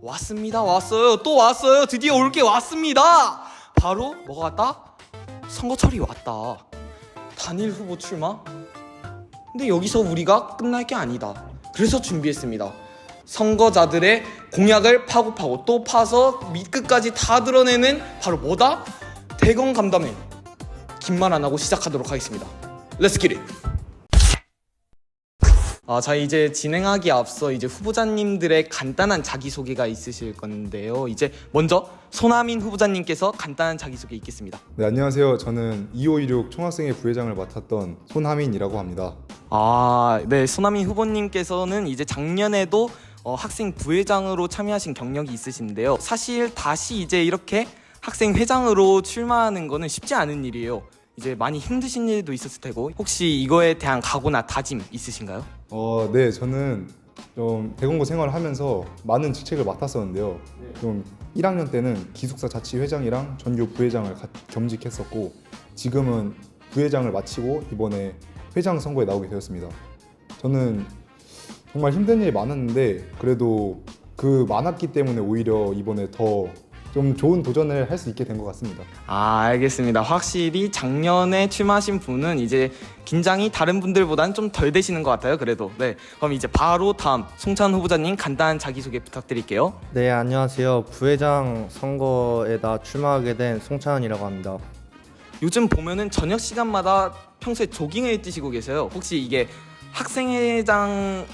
왔습니다. 왔어요. 또 왔어요. 드디어 올 게 왔습니다. 바로 뭐가 왔다? 선거철이 왔다. 단일 후보 출마? 근데 여기서 우리가 끝날 게 아니다. 그래서 준비했습니다. 선거자들의 공약을 파고 또 파서 밑끝까지 다 드러내는 바로 뭐다? 대권 간담회. 긴 말 안 하고 시작하도록 하겠습니다. Let's get it. 자, 이제 진행하기 앞서 이제 후보자님들의 간단한 자기소개가 있으실 건데요. 이제 먼저 손하민 후보자님께서 간단한 자기소개 있겠습니다. 네, 안녕하세요. 저는 2516 총학생회 부회장을 맡았던 손하민이라고 합니다. 네, 손하민 후보님께서는 이제 작년에도 학생 부회장으로 참여하신 경력이 있으신데요. 사실 다시 이제 이렇게 학생 회장으로 출마하는 거는 쉽지 않은 일이에요. 이제 많이 힘드신 일도 있었을 테고, 혹시 이거에 대한 각오나 다짐 있으신가요? 네, 저는 좀 대공고 생활을 하면서 많은 직책을 맡았었는데요. 좀 1학년 때는 기숙사 자치회장이랑 전교 부회장을 겸직했었고, 지금은 부회장을 마치고 이번에 회장 선거에 나오게 되었습니다. 저는 정말 힘든 일이 많았는데 그래도 그 많았기 때문에 오히려 이번에 더 좀 좋은 도전을 할 수 있게 된 것 같습니다. 알겠습니다. 확실히 작년에 출마하신 분은 이제 긴장이 다른 분들보다는 좀 덜 되시는 것 같아요. 그래도 네, 그럼 이제 바로 다음 송찬 후보자님 간단한 자기소개 부탁드릴게요. 네, 안녕하세요. 부회장 선거에다 출마하게 된 송찬이라고 합니다. 요즘 보면은 저녁 시간마다 평소에 조깅을 뛰시고 계세요. 혹시 이게 학생회장하고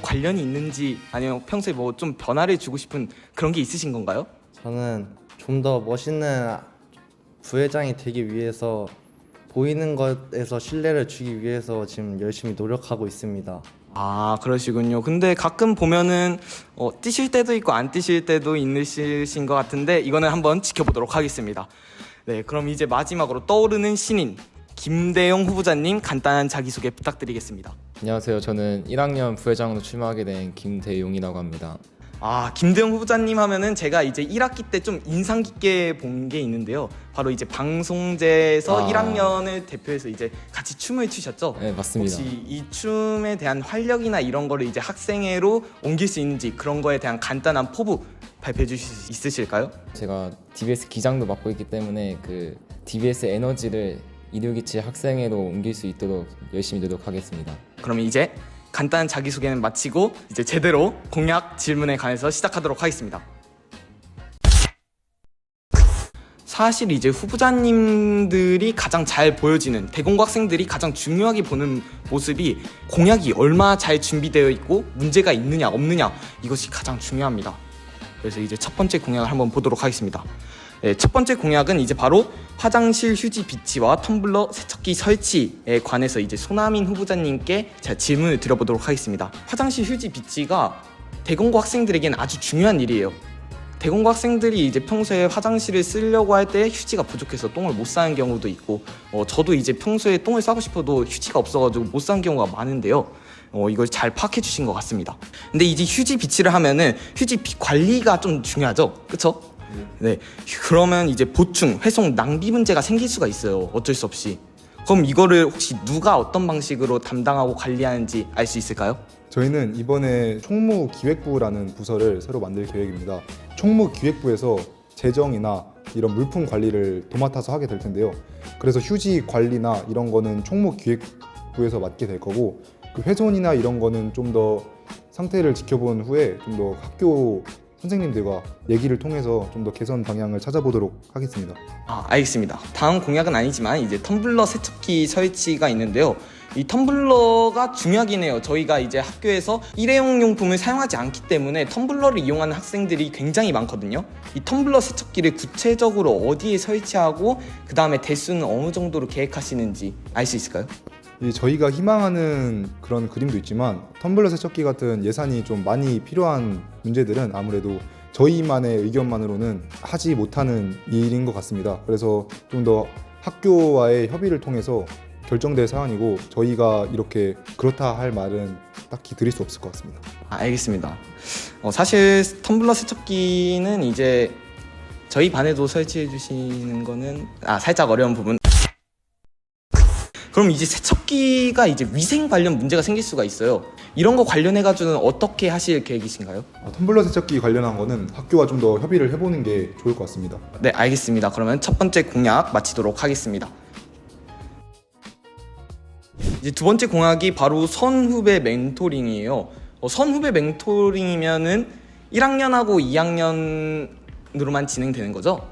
관련이 있는지, 아니면 평소에 뭐 좀 변화를 주고 싶은 그런 게 있으신 건가요? 저는 좀 더 멋있는 부회장이 되기 위해서 보이는 것에서 신뢰를 주기 위해서 지금 열심히 노력하고 있습니다. 그러시군요. 근데 가끔 보면은 뛰실 때도 있고 안 뛰실 때도 있으신 것 같은데, 이거는 한번 지켜보도록 하겠습니다. 네, 그럼 이제 마지막으로 떠오르는 신인 김대용 후보자님 간단한 자기소개 부탁드리겠습니다. 안녕하세요. 저는 1학년 부회장으로 출마하게 된 김대용이라고 합니다. 김대용 후보자님 하면은 제가 이제 1학기 때 좀 인상 깊게 본 게 있는데요. 바로 이제 방송제에서 1학년을 대표해서 이제 같이 춤을 추셨죠? 네, 맞습니다. 혹시 이 춤에 대한 활력이나 이런 거를 이제 학생회로 옮길 수 있는지, 그런 거에 대한 간단한 포부 발표해 주실 수 있으실까요? 제가 DBS 기장도 맡고 있기 때문에 그 DBS 에너지를 일요기치 학생회로 옮길 수 있도록 열심히 노력하겠습니다. 그럼 이제 간단한 자기소개는 마치고 이제 제대로 공약 질문에 관해서 시작하도록 하겠습니다. 사실 이제 후보자님들이 가장 잘 보여지는, 대공고 학생들이 가장 중요하게 보는 모습이 공약이 얼마나 잘 준비되어 있고 문제가 있느냐 없느냐, 이것이 가장 중요합니다. 그래서 이제 첫 번째 공약을 한번 보도록 하겠습니다. 네, 첫 번째 공약은 이제 바로 화장실 휴지 비치와 텀블러 세척기 설치에 관해서 이제 손하민 후보자님께 제가 질문을 드려보도록 하겠습니다. 화장실 휴지 비치가 대공고 학생들에게는 아주 중요한 일이에요. 대공고 학생들이 이제 평소에 화장실을 쓰려고 할 때 휴지가 부족해서 똥을 못 싸는 경우도 있고, 저도 이제 평소에 똥을 싸고 싶어도 휴지가 없어가지고 못 싸는 경우가 많은데요. 이걸 잘 파악해 주신 것 같습니다. 근데 이제 휴지 비치를 하면은 휴지 관리가 좀 중요하죠, 그쵸? 네, 그러면 이제 보충, 회송, 낭비 문제가 생길 수가 있어요. 어쩔 수 없이. 그럼 이거를 혹시 누가 어떤 방식으로 담당하고 관리하는지 알 수 있을까요? 저희는 이번에 총무기획부라는 부서를 새로 만들 계획입니다. 총무기획부에서 재정이나 이런 물품 관리를 도맡아서 하게 될 텐데요. 그래서 휴지 관리나 이런 거는 총무기획부에서 맡게 될 거고, 그 훼손이나 이런 거는 좀 더 상태를 지켜본 후에 좀 더 학교 선생님들과 얘기를 통해서 좀 더 개선 방향을 찾아보도록 하겠습니다. 알겠습니다. 다음 공약은 아니지만 이제 텀블러 세척기 설치가 있는데요. 이 텀블러가 중요하긴 해요. 저희가 이제 학교에서 일회용 용품을 사용하지 않기 때문에 텀블러를 이용하는 학생들이 굉장히 많거든요. 이 텀블러 세척기를 구체적으로 어디에 설치하고 그 다음에 대수는 어느 정도로 계획하시는지 알 수 있을까요? 저희가 희망하는 그런 그림도 있지만, 텀블러 세척기 같은 예산이 좀 많이 필요한 문제들은 아무래도 저희만의 의견만으로는 하지 못하는 일인 것 같습니다. 그래서 좀 더 학교와의 협의를 통해서 결정될 사안이고, 저희가 이렇게 그렇다 할 말은 딱히 드릴 수 없을 것 같습니다. 알겠습니다. 사실 텀블러 세척기는 이제 저희 반에도 설치해 주시는 거는 살짝 어려운 부분. 그럼 이제 세척기가 이제 위생 관련 문제가 생길 수가 있어요. 이런 거 관련해 가지고는 어떻게 하실 계획이신가요? 텀블러 세척기 관련한 거는 학교와 좀 더 협의를 해보는 게 좋을 것 같습니다. 네, 알겠습니다. 그러면 첫 번째 공약 마치도록 하겠습니다. 이제 두 번째 공약이 바로 선후배 멘토링이에요. 선후배 멘토링이면은 1학년하고 2학년으로만 진행되는 거죠?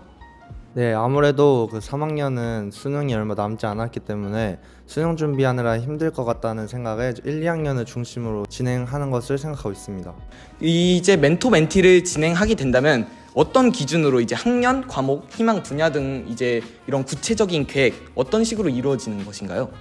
네, 아무래도 그 3학년은 수능이 얼마 남지 않았기 때문에 수능 준비하느라 힘들 것 같다는 생각에 1, 2학년을 중심으로 진행하는 것을 생각하고 있습니다. 이제 멘토 멘티를 진행하게 된다면 어떤 기준으로 이제 학년, 과목, 희망 분야 등 이제 이런 구체적인 계획 어떤 식으로 이루어지는 것인가요?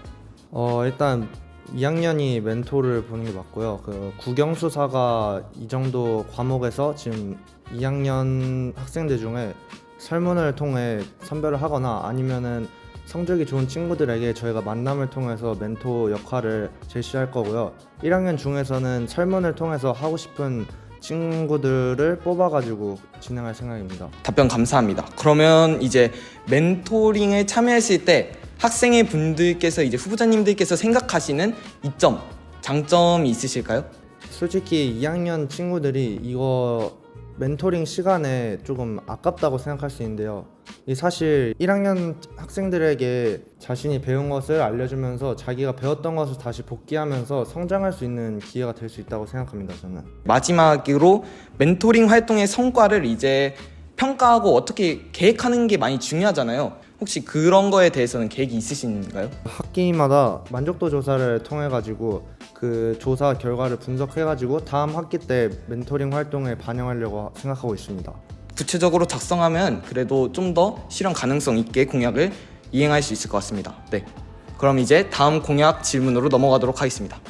일단 2학년이 멘토를 보는 게 맞고요. 그 국영수사가 이 정도 과목에서 지금 2학년 학생들 중에 설문을 통해 선별을 하거나 아니면은 성적이 좋은 친구들에게 저희가 만남을 통해서 멘토 역할을 제시할 거고요. 1학년 중에서는 설문을 통해서 하고 싶은 친구들을 뽑아가지고 진행할 생각입니다. 답변 감사합니다. 그러면 이제 멘토링에 참여했을 때 학생의 분들께서 이제 후보자님들께서 생각하시는 이점, 장점이 있으실까요? 솔직히 2학년 친구들이 이거 멘토링 시간에 조금 아깝다고 생각할 수 있는데요. 이 사실 1학년 학생들에게 자신이 배운 것을 알려주면서 자기가 배웠던 것을 다시 복귀하면서 성장할 수 있는 기회가 될 수 있다고 생각합니다. 저는. 마지막으로 멘토링 활동의 성과를 이제 평가하고 어떻게 계획하는 게 많이 중요하잖아요. 혹시 그런 거에 대해서는 계획이 있으신가요? 학기마다 만족도 조사를 통해 가지고 그 조사 결과를 분석해 가지고 다음 학기 때 멘토링 활동에 반영하려고 생각하고 있습니다. 구체적으로 작성하면 그래도 좀 더 실현 가능성 있게 공약을 이행할 수 있을 것 같습니다. 네, 그럼 이제 다음 공약 질문으로 넘어가도록 하겠습니다.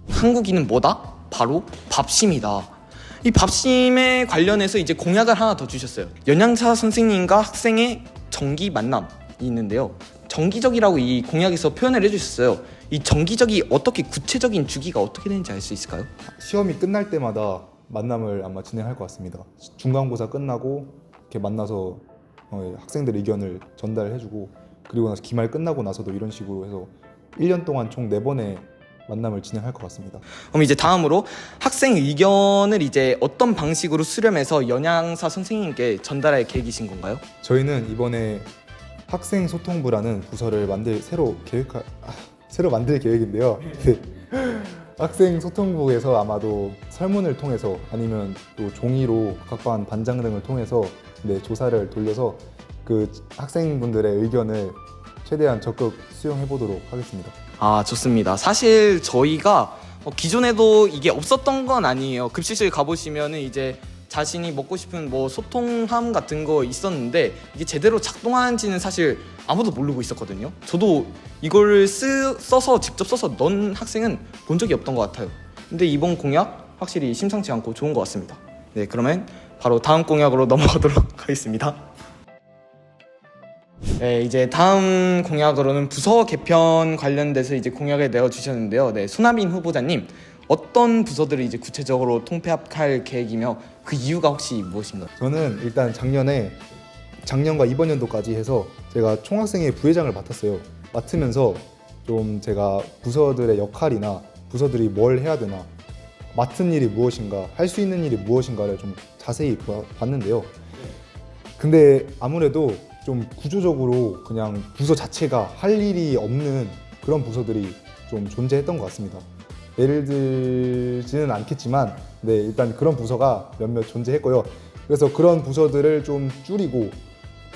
한국인은 뭐다? 바로 밥심이다. 이 밥심에 관련해서 이제 공약을 하나 더 주셨어요. 연양사 선생님과 학생의 정기 만남이 있는데요. 정기적이라고 이 공약에서 표현을 해주셨어요. 이 정기적이 어떻게 구체적인 주기가 어떻게 되는지 알 수 있을까요? 시험이 끝날 때마다 만남을 아마 진행할 것 같습니다. 중간고사 끝나고 이렇게 만나서 학생들 의견을 전달해주고 그리고 나서 기말 끝나고 나서도 이런 식으로 해서 1년 동안 총 4번의 만남을 진행할 것 같습니다. 그럼 이제 다음으로 학생 의견을 이제 어떤 방식으로 수렴해서 연양사 선생님께 전달할 계획이신 건가요? 저희는 이번에 학생 소통부라는 부서를 새로 만들 계획인데요. 네. 학생 소통부에서 아마도 설문을 통해서 아니면 또 종이로 각 반 반장 등을 통해서 조사를 돌려서 그 학생분들의 의견을 최대한 적극 수용해 보도록 하겠습니다. 아, 좋습니다. 사실 저희가 기존에도 이게 없었던 건 아니에요. 급식실 가보시면은 이제 자신이 먹고 싶은 뭐 소통함 같은 거 있었는데 이게 제대로 작동하는지는 사실 아무도 모르고 있었거든요. 저도 이걸 써서 직접 써서 넣은 학생은 본 적이 없던 것 같아요. 근데 이번 공약 확실히 심상치 않고 좋은 것 같습니다. 네, 그러면 바로 다음 공약으로 넘어가도록 하겠습니다. 네, 이제 다음 공약으로는 부서 개편 관련돼서 이제 공약을 내어주셨는데요. 네, 손아민 후보자님, 어떤 부서들을 이제 구체적으로 통폐합할 계획이며 그 이유가 혹시 무엇인가요? 저는 일단 작년과 이번 연도까지 해서 제가 총학생회 부회장을 맡았어요. 맡으면서 좀 제가 부서들의 역할이나 부서들이 뭘 해야 되나, 맡은 일이 무엇인가, 할 수 있는 일이 무엇인가를 좀 자세히 봤는데요. 근데 아무래도 좀 구조적으로 그냥 부서 자체가 할 일이 없는 그런 부서들이 좀 존재했던 것 같습니다. 예를 들지는 않겠지만 일단 그런 부서가 몇몇 존재했고요. 그래서 그런 부서들을 좀 줄이고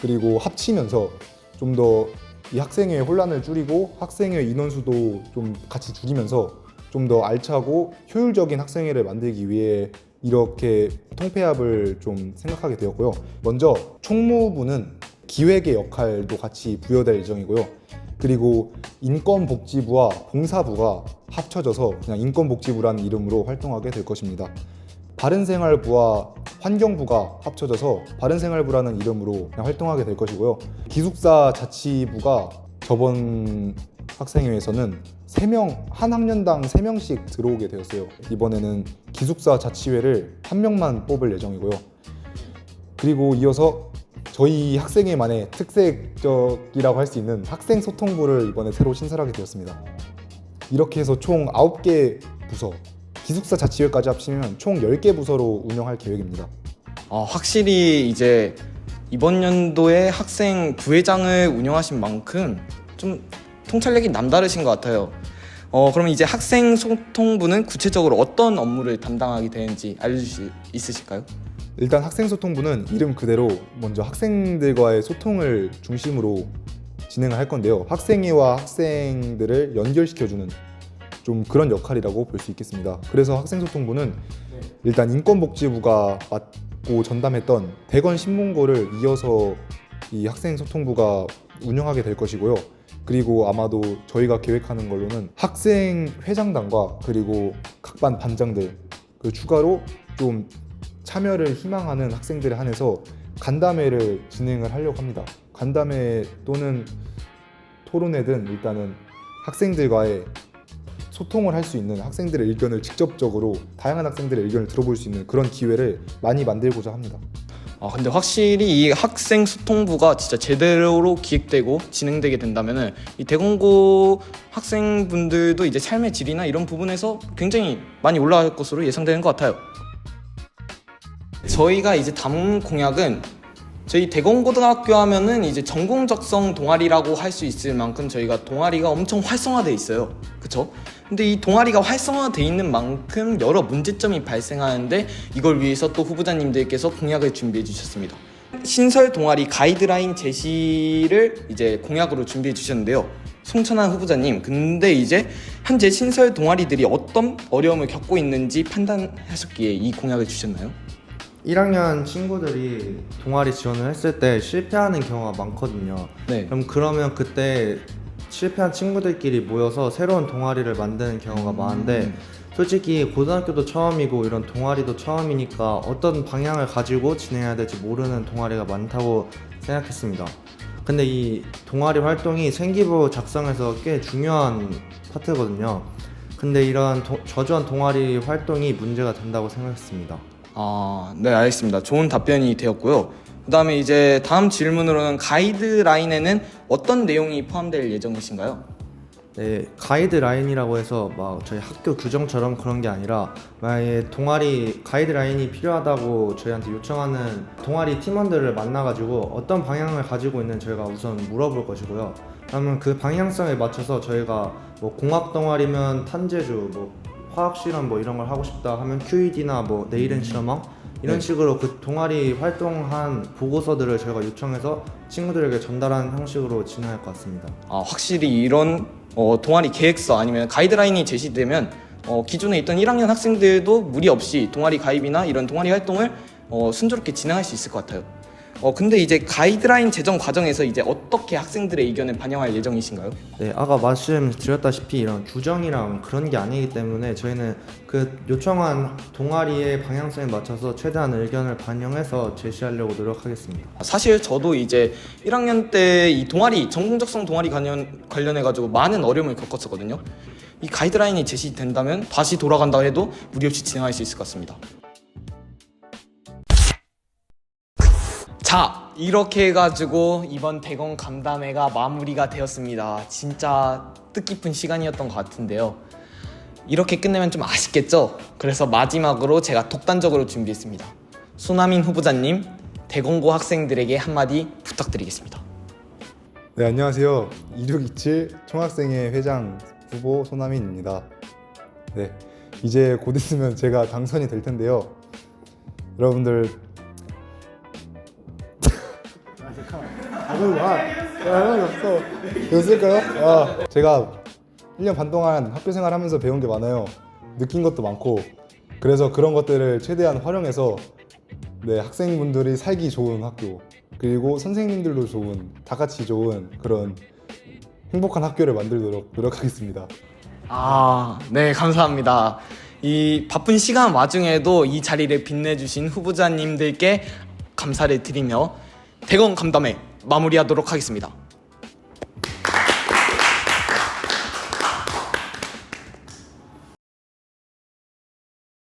그리고 합치면서 좀 더 이 학생회 혼란을 줄이고 학생회 인원수도 좀 같이 줄이면서 좀 더 알차고 효율적인 학생회를 만들기 위해 이렇게 통폐합을 좀 생각하게 되었고요. 먼저 총무부는 기획의 역할도 같이 부여될 예정이고요. 그리고 인권복지부와 봉사부가 합쳐져서 그냥 인권복지부라는 이름으로 활동하게 될 것입니다. 바른생활부와 환경부가 합쳐져서 바른생활부라는 이름으로 그냥 활동하게 될 것이고요. 기숙사 자치부가 저번 학생회에서는 한 학년당 3명씩 들어오게 되었어요. 이번에는 기숙사 자치회를 1명만 뽑을 예정이고요. 그리고 이어서 저희 학생회만의 특색적이라고 할 수 있는 학생 소통부를 이번에 새로 신설하게 되었습니다. 이렇게 해서 총 9개 부서, 기숙사 자치회까지 합치면 총 10개 부서로 운영할 계획입니다. 확실히 이제 이번 연도에 학생 부회장을 운영하신 만큼 좀 통찰력이 남다르신 것 같아요. 그러면 이제 학생 소통부는 구체적으로 어떤 업무를 담당하게 되는지 알려주실 수 있으실까요? 일단 학생소통부는 이름 그대로 먼저 학생들과의 소통을 중심으로 진행을 할 건데요. 학생회와 학생들을 연결시켜주는 좀 그런 역할이라고 볼 수 있겠습니다. 그래서 학생소통부는 일단 인권복지부가 맡고 전담했던 대건 신문고를 이어서 이 학생소통부가 운영하게 될 것이고요. 그리고 아마도 저희가 계획하는 걸로는 학생회장단과 그리고 각 반 반장들 추가로 좀 참여를 희망하는 학생들에 한해서 간담회를 진행을 하려고 합니다. 간담회 또는 토론회든 일단은 학생들과의 소통을 할 수 있는, 학생들의 의견을 직접적으로 다양한 학생들의 의견을 들어볼 수 있는 그런 기회를 많이 만들고자 합니다. 근데 확실히 이 학생 소통부가 진짜 제대로 기획되고 진행되게 된다면은 이 대공고 학생분들도 이제 삶의 질이나 이런 부분에서 굉장히 많이 올라갈 것으로 예상되는 것 같아요. 저희가 이제 담은 공약은 저희 대공고등학교 하면은 이제 전공적성 동아리라고 할 수 있을 만큼 저희가 동아리가 엄청 활성화돼 있어요. 그쵸? 근데 이 동아리가 활성화돼 있는 만큼 여러 문제점이 발생하는데 이걸 위해서 또 후보자님들께서 공약을 준비해 주셨습니다. 신설 동아리 가이드라인 제시를 이제 공약으로 준비해 주셨는데요. 송천한 후보자님, 근데 이제 현재 신설 동아리들이 어떤 어려움을 겪고 있는지 판단하셨기에 이 공약을 주셨나요? 1학년 친구들이 동아리 지원을 했을 때 실패하는 경우가 많거든요. 네. 그러면 그때 실패한 친구들끼리 모여서 새로운 동아리를 만드는 경우가 많은데, 솔직히 고등학교도 처음이고 이런 동아리도 처음이니까 어떤 방향을 가지고 진행해야 될지 모르는 동아리가 많다고 생각했습니다. 근데 이 동아리 활동이 생기부 작성에서 꽤 중요한 파트거든요. 근데 이런 저조한 동아리 활동이 문제가 된다고 생각했습니다. 네, 알겠습니다. 좋은 답변이 되었고요. 그 다음에 이제 다음 질문으로는 가이드라인에는 어떤 내용이 포함될 예정이신가요? 네, 가이드라인이라고 해서 막 저희 학교 규정처럼 그런 게 아니라, 만약에 동아리 가이드라인이 필요하다고 저희한테 요청하는 동아리 팀원들을 만나가지고 어떤 방향을 가지고 있는 저희가 우선 물어볼 것이고요. 그러면 그 방향성에 맞춰서 저희가 뭐 공학 동아리면 탄제주, 뭐 화학 실험 뭐 이런 걸 하고 싶다 하면 QED나 뭐 내일은 실험왕 이런 식으로 그 동아리 활동한 보고서들을 저희가 요청해서 친구들에게 전달하는 형식으로 진행할 것 같습니다. 확실히 이런 동아리 계획서 아니면 가이드라인이 제시되면 기존에 있던 1학년 학생들도 무리 없이 동아리 가입이나 이런 동아리 활동을 순조롭게 진행할 수 있을 것 같아요. 근데 이제 가이드라인 제정 과정에서 이제 어떻게 학생들의 의견을 반영할 예정이신가요? 네, 아까 말씀드렸다시피 이런 규정이랑 그런 게 아니기 때문에 저희는 그 요청한 동아리의 방향성에 맞춰서 최대한 의견을 반영해서 제시하려고 노력하겠습니다. 사실 저도 이제 1학년 때 이 동아리, 전공적성 동아리 관련해가지고 많은 어려움을 겪었었거든요. 이 가이드라인이 제시된다면 다시 돌아간다 해도 무리 없이 진행할 수 있을 것 같습니다. 자, 이렇게 해가지고 이번 대건 간담회가 마무리가 되었습니다. 진짜 뜻깊은 시간이었던 것 같은데요. 이렇게 끝내면 좀 아쉽겠죠? 그래서 마지막으로 제가 독단적으로 준비했습니다. 소나민 후보자님, 대건고 학생들에게 한마디 부탁드리겠습니다. 네, 안녕하세요. 2627 총학생회 회장 후보 소나민입니다. 네, 이제 곧 있으면 제가 당선이 될 텐데요. 여러분들 됐을까요? 제가 1년 반 동안 학교 생활하면서 배운 게 많아요. 느낀 것도 많고, 그래서 그런 것들을 최대한 활용해서 학생분들이 살기 좋은 학교, 그리고 선생님들도 좋은, 다 같이 좋은 그런 행복한 학교를 만들도록 노력하겠습니다. 네, 감사합니다. 이 바쁜 시간 와중에도 이 자리를 빛내주신 후보자님들께 감사를 드리며 대건 간담회 마무리하도록 하겠습니다.